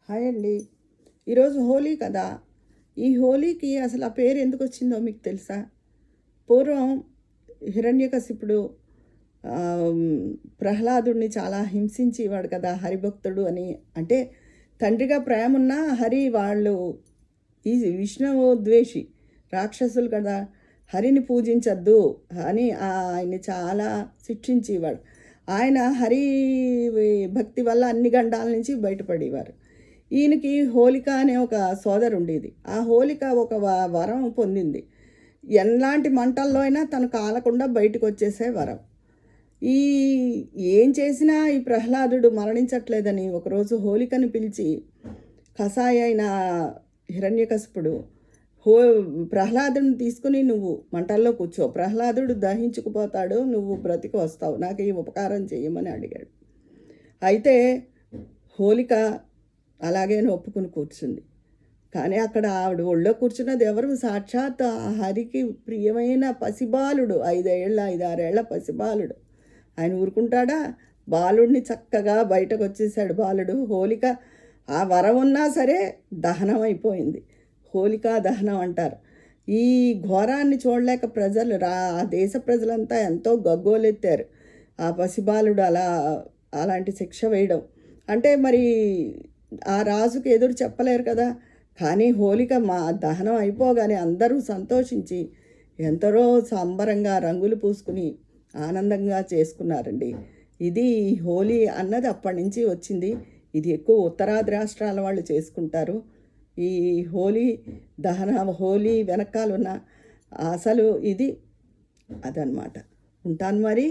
Hi అండి. ఈరోజు హోలీ కదా! ఈ హోలీకి అసలు ఆ పేరు ఎందుకు వచ్చిందో మీకు తెలుసా? పూర్వం హిరణ్యకశిపుడు ఆహ్, ప్రహ్లాదుడిని చాలా హింసించేవాడు కదా! హరిభక్తుడు అని. అంటే తండ్రిగా ప్రేమున్నా వాళ్ళు ఈ విష్ణువు ద్వేషి. రాక్షసులు కదా! హరిని పూజించొద్దు అని ఆయన్ని చాలా శిక్షించేవాడు. ఆయన భక్తి వల్ల అన్ని గండాల నుంచి బయటపడేవారు. ఈయనకి హోలిక అనే ఒక సోదరుండేది. ఆ హోలిక ఒక వరం పొందింది. ఎలాంటి మంటల్లో అయినా తను కాలకుండా బయటకొచ్చేసే వరం. ఈ ఏం చేసినా ఈ ప్రహ్లాదుడు మరణించట్లేదని ఒకరోజు హోలికని పిలిచి కసాయి అయిన హిరణ్యకశిపుడు హో ప్రహ్లాదుడిని తీసుకుని నువ్వు మంటల్లో కూర్చో, ప్రహ్లాదుడు దహించుకుపోతాడు, నువ్వు బ్రతికి వస్తావు, నాకు ఈ ఉపకారం చేయమని అడిగాడు. అయితే హోలిక అలాగేనే ఒప్పుకుని కూర్చుంది. కానీ అక్కడ ఆవిడ ఒళ్ళో కూర్చున్నది ఎవరు? సాక్షాత్ ఆ హరికి ప్రియమైన పసిబాలుడు, 5, 6 ఏళ్ల పసిబాలుడు. ఆయన ఊరుకుంటాడా? బాలుడిని చక్కగా బయటకు వచ్చేసాడు బాలుడు. హోలిక ఆ వరం ఉన్నా సరే దహనం అయిపోయింది. హోలికా దహనం అంటారు. ఈ ఘోరాన్ని చూడలేక ప్రజలు ఆ దేశ ప్రజలంతా ఎంతో గగ్గోలెత్తారు. ఆ పసిబాలుడు అలాంటి శిక్ష వేయడం అంటే మరి ఆ రాజుకి ఎదురు చెప్పలేరు కదా! కానీ హోలిక దహనం అయిపోగానే అందరూ సంతోషించి ఎంతరో సంబరంగా రంగులు పూసుకుని ఆనందంగా చేసుకున్నారండి. ఇది హోలీ అన్నది అప్పటి నుంచి వచ్చింది. ఇది ఎక్కువ ఉత్తరాది రాష్ట్రాల వాళ్ళు చేసుకుంటారు. ఈ హోలీ వెనకాల ఉన్న అసలు ఇది అదనమాట. ఉంటాను మరి.